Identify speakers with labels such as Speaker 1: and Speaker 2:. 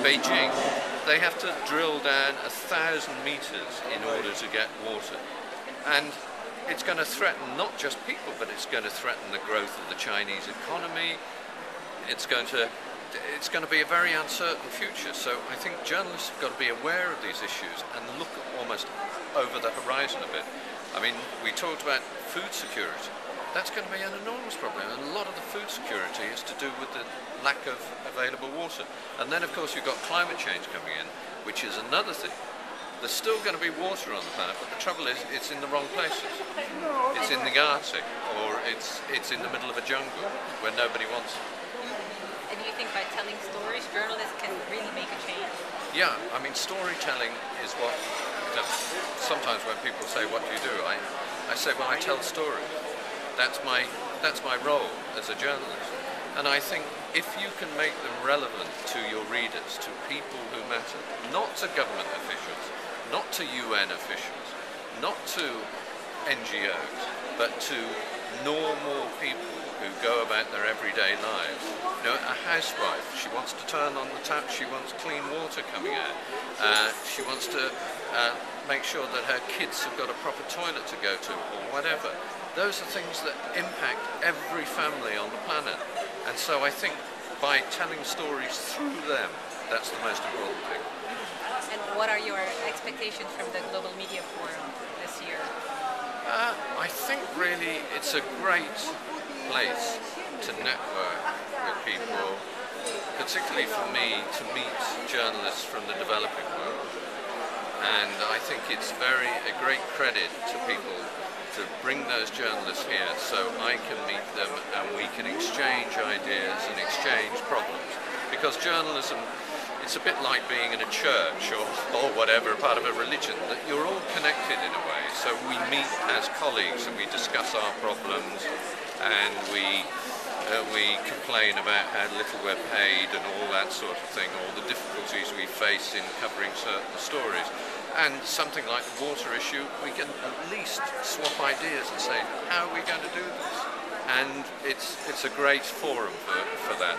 Speaker 1: Beijing, they have to drill down 1,000 meters in order to get water. And it's going to threaten not just people, but it's going to threaten the growth of the Chinese economy. It's going to be a very uncertain future. So I think journalists have got to be aware of these issues and look almost over the horizon a bit. I mean, we talked about food security. That's going to be an enormous problem, and a lot of the food security is to do with the lack of available water. And then, of course, you've got climate change coming in, which is another thing. There's still going to be water on the planet, but the trouble is it's in the wrong places. It's in the Arctic, or it's in the middle of a jungle where nobody wants it.
Speaker 2: And do you think by telling stories, journalists can really make a change?
Speaker 1: Yeah, I mean, storytelling is what, sometimes when people say, what do you do? I say, well, I tell stories. That's my role as a journalist. And I think if you can make them relevant to your readers, to people who matter, not to government officials, not to UN officials, not to NGOs, but to normal people who go about their everyday lives. You know, a housewife, she wants to turn on the tap, she wants clean water coming out, she wants to make sure that her kids have got a proper toilet to go to, or whatever. Those are things that impact every family on the planet. And so I think by telling stories through them, that's the most important thing.
Speaker 2: And what are your expectations from the Global Media Forum this year?
Speaker 1: I think really it's a great place to network with people, particularly for me to meet journalists from the developing world. And I think it's a great credit to people to bring those journalists here so I can meet them and we can exchange ideas and exchange problems. Because journalism, it's a bit like being in a church or whatever, part of a religion, that you're all connected in a way. So we meet as colleagues and we discuss our problems and we complain about how little we're paid and all that sort of thing, all the difficulties we face in covering certain stories. And something like the water issue, we can at least swap ideas and say, how are we going to do this? And it's a great forum for that.